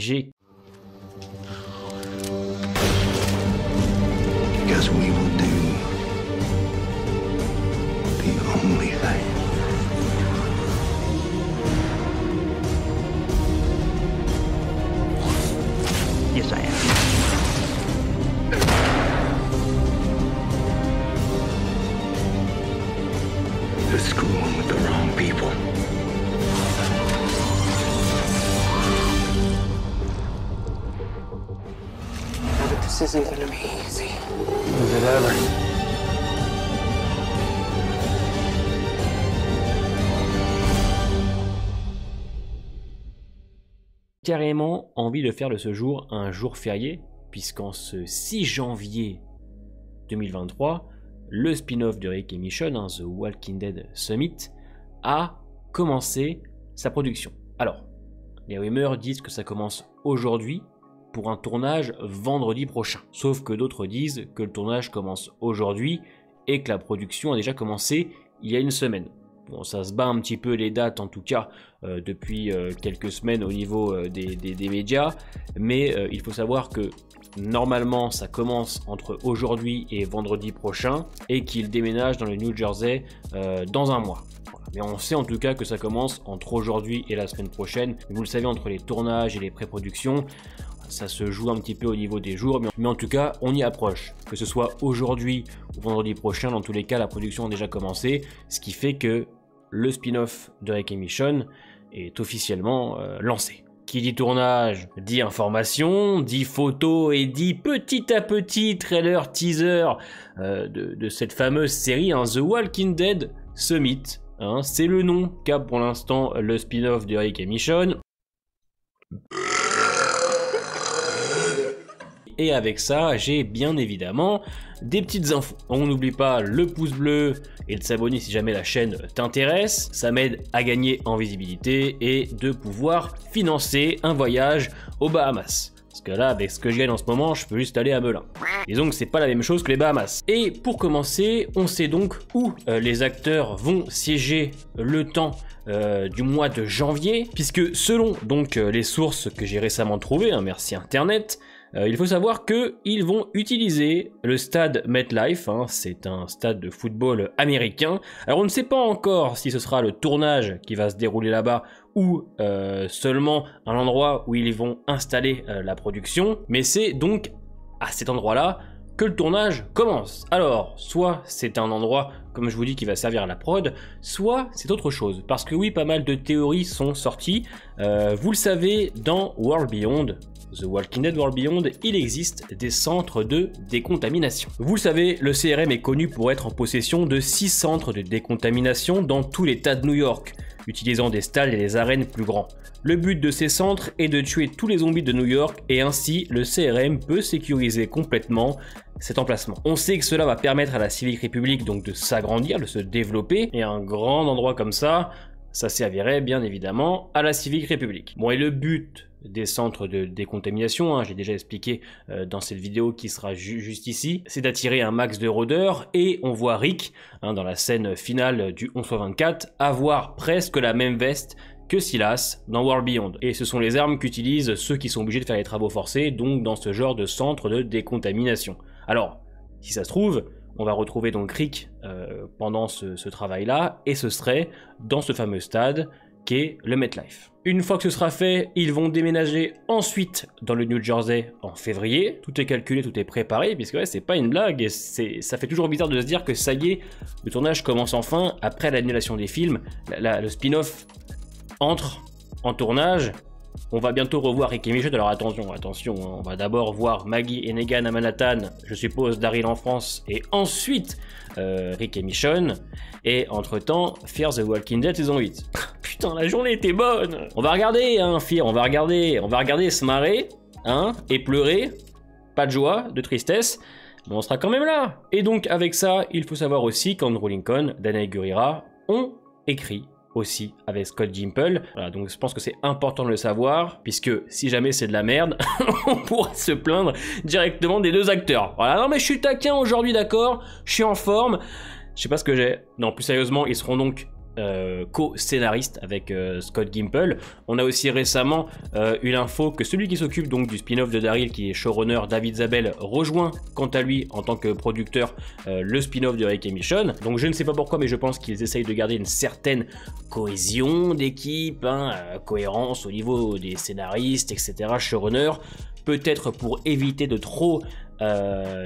j'ai... Because we will do the only thing. Yes, I am. The screwing with the wrong people. But this isn't gonna be easy. Is it ever? Carrément envie de faire de ce jour un jour férié, puisqu'en ce 6 janvier 2023, le spin-off de Rick et Michonne, The Walking Dead Summit, a commencé sa production. Alors, les rumeurs disent que ça commence aujourd'hui pour un tournage vendredi prochain. Sauf que d'autres disent que le tournage commence aujourd'hui et que la production a déjà commencé il y a une semaine. Bon, ça se bat un petit peu les dates en tout cas depuis quelques semaines au niveau des médias, mais il faut savoir que normalement ça commence entre aujourd'hui et vendredi prochain et qu'il déménage dans le New Jersey dans un mois. Voilà. Mais on sait en tout cas que ça commence entre aujourd'hui et la semaine prochaine. Vous le savez, entre les tournages et les pré-productions, ça se joue un petit peu au niveau des jours, mais en tout cas on y approche. Que ce soit aujourd'hui ou vendredi prochain, dans tous les cas la production a déjà commencé, ce qui fait que le spin-off de Rick et Michonne est officiellement lancé. Qui dit tournage dit information, dit photo et dit petit à petit trailer, teaser de cette fameuse série, The Walking Dead Summit. C'est le nom qu'a pour l'instant le spin-off de Rick et Michonne. Et avec ça, j'ai bien évidemment des petites infos. On n'oublie pas le pouce bleu et de s'abonner si jamais la chaîne t'intéresse. Ça m'aide à gagner en visibilité et de pouvoir financer un voyage aux Bahamas. Parce que là, avec ce que je gagne en ce moment, je peux juste aller à Melun. Disons que c'est pas la même chose que les Bahamas. Et pour commencer, on sait donc où les acteurs vont siéger le temps du mois de janvier, puisque selon donc les sources que j'ai récemment trouvées, merci Internet, il faut savoir qu'ils vont utiliser le stade MetLife, c'est un stade de football américain. Alors on ne sait pas encore si ce sera le tournage qui va se dérouler là-bas ou seulement un endroit où ils vont installer la production, mais c'est donc à cet endroit-là que le tournage commence. Alors, soit c'est un endroit, comme je vous dis, qui va servir à la prod, soit c'est autre chose. Parce que oui, pas mal de théories sont sorties. Vous le savez, dans World Beyond, The Walking Dead World Beyond, il existe des centres de décontamination. Vous le savez, le CRM est connu pour être en possession de 6 centres de décontamination dans tout l'État de New York, utilisant des stalles et des arènes plus grands. Le but de ces centres est de tuer tous les zombies de New York et ainsi le CRM peut sécuriser complètement cet emplacement. On sait que cela va permettre à la Civic Republic donc de s'agrandir, de se développer, et un grand endroit comme ça servirait bien évidemment à la Civic Republic. Bon, et le but des centres de décontamination, j'ai déjà expliqué dans cette vidéo qui sera juste ici, c'est d'attirer un max de rôdeurs, et on voit Rick, dans la scène finale du 11/24, avoir presque la même veste que Silas dans World Beyond. Et ce sont les armes qu'utilisent ceux qui sont obligés de faire les travaux forcés, donc dans ce genre de centre de décontamination. Alors, si ça se trouve, on va retrouver donc Rick pendant ce travail-là, et ce serait dans ce fameux stade qu'est le MetLife. Une fois que ce sera fait, ils vont déménager ensuite dans le New Jersey en février. Tout est calculé, tout est préparé, puisque ouais, c'est pas une blague, et ça fait toujours bizarre de se dire que ça y est, le tournage commence enfin, après l'annulation des films, le spin-off entre en tournage. On va bientôt revoir Rick et Michonne, alors attention, on va d'abord voir Maggie et Negan à Manhattan, je suppose Daryl en France, et ensuite Rick et Michonne, et entre-temps, Fear the Walking Dead saison 8. Putain, la journée était bonne. On va regarder, Fear, on va regarder se marrer, et pleurer, pas de joie, de tristesse, mais on sera quand même là. Et donc avec ça, il faut savoir aussi qu'Andrew Lincoln, Danai Gurira ont écrit aussi avec Scott Gimple. Voilà, donc je pense que c'est important de le savoir, puisque si jamais c'est de la merde, on pourra se plaindre directement des deux acteurs. Voilà, non mais je suis taquin aujourd'hui, d'accord, je suis en forme, je sais pas ce que j'ai. Non, plus sérieusement, ils seront donc co-scénariste avec Scott Gimple. On a aussi récemment eu l'info que celui qui s'occupe donc du spin-off de Daryl, qui est showrunner, David Zabel, rejoint quant à lui en tant que producteur le spin-off de Rick et Michonne. Donc je ne sais pas pourquoi, mais je pense qu'ils essayent de garder une certaine cohésion d'équipe, cohérence au niveau des scénaristes, etc., showrunner, peut-être pour éviter de trop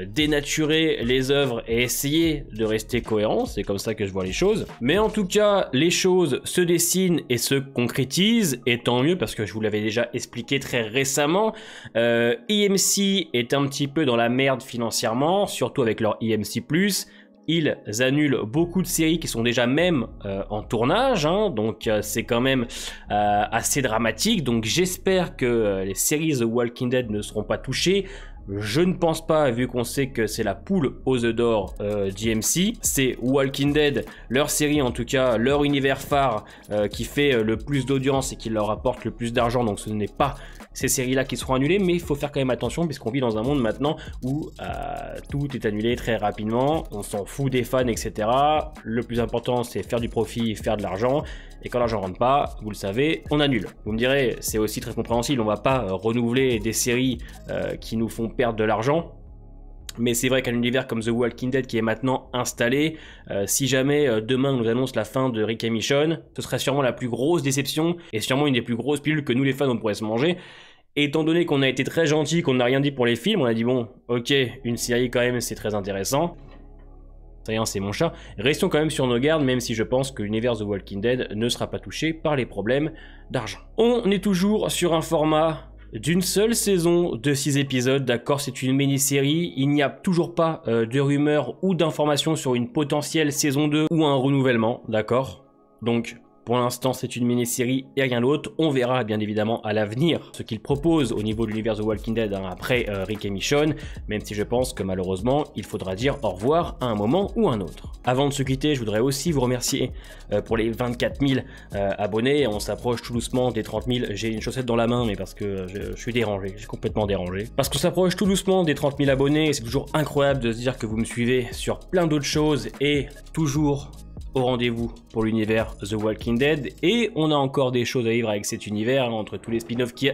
dénaturer les œuvres et essayer de rester cohérent. C'est comme ça que je vois les choses. Mais en tout cas, les choses se dessinent et se concrétisent, et tant mieux, parce que je vous l'avais déjà expliqué très récemment. EMC est un petit peu dans la merde financièrement, surtout avec leur EMC+. Ils annulent beaucoup de séries qui sont déjà même en tournage, donc c'est quand même assez dramatique. Donc j'espère que les séries The Walking Dead ne seront pas touchées. Je ne pense pas, vu qu'on sait que c'est la poule aux œufs d'or d'EMC. C'est Walking Dead, leur série en tout cas, leur univers phare qui fait le plus d'audience et qui leur apporte le plus d'argent. Donc ce n'est pas ces séries-là qui seront annulées, mais il faut faire quand même attention puisqu'on vit dans un monde maintenant où tout est annulé très rapidement. On s'en fout des fans, etc. Le plus important, c'est faire du profit, faire de l'argent. Et quand l'argent rentre pas, vous le savez, on annule. Vous me direz, c'est aussi très compréhensible, on va pas renouveler des séries qui nous font perdre de l'argent. Mais c'est vrai qu'un univers comme The Walking Dead qui est maintenant installé, si jamais demain on nous annonce la fin de Rick et Michonne, ce serait sûrement la plus grosse déception et sûrement une des plus grosses pilules que nous les fans on pourrait se manger. Et étant donné qu'on a été très gentil, qu'on n'a rien dit pour les films, on a dit bon, ok, une série quand même c'est très intéressant. C'est mon chat. Restons quand même sur nos gardes, même si je pense que l'univers The Walking Dead ne sera pas touché par les problèmes d'argent. On est toujours sur un format d'une seule saison de 6 épisodes, d'accord, c'est une mini-série, il n'y a toujours pas de rumeurs ou d'informations sur une potentielle saison 2 ou un renouvellement, d'accord. Donc pour l'instant c'est une mini-série et rien d'autre, on verra bien évidemment à l'avenir ce qu'ils proposent au niveau de l'univers The Walking Dead après Rick et Michonne, même si je pense que malheureusement il faudra dire au revoir à un moment ou un autre. Avant de se quitter, je voudrais aussi vous remercier pour les 24 000 abonnés, on s'approche tout doucement des 30 000, j'ai une chaussette dans la main mais parce que je suis dérangé, je suis complètement dérangé. Parce qu'on s'approche tout doucement des 30 000 abonnés, c'est toujours incroyable de se dire que vous me suivez sur plein d'autres choses et toujours au rendez-vous pour l'univers The Walking Dead, et on a encore des choses à vivre avec cet univers, entre tous les spin-offs qui...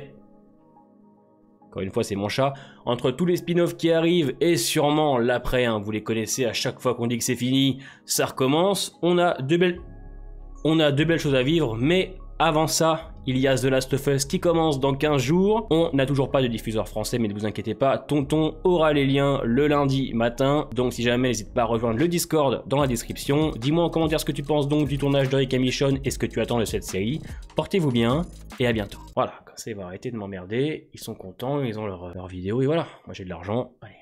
Encore une fois c'est mon chat, entre tous les spin-offs qui arrivent et sûrement l'après, vous les connaissez, à chaque fois qu'on dit que c'est fini, ça recommence, on a de belles choses à vivre, mais avant ça, il y a The Last of Us qui commence dans 15 jours. On n'a toujours pas de diffuseur français, mais ne vous inquiétez pas, Tonton aura les liens le lundi matin. Donc si jamais, n'hésite pas à rejoindre le Discord dans la description. Dis-moi en commentaire ce que tu penses donc du tournage de Rick et Michonne et ce que tu attends de cette série. Portez-vous bien et à bientôt. Voilà, comme ça ils vont arrêter de m'emmerder. Ils sont contents, ils ont leur vidéo et voilà. Moi j'ai de l'argent. Allez.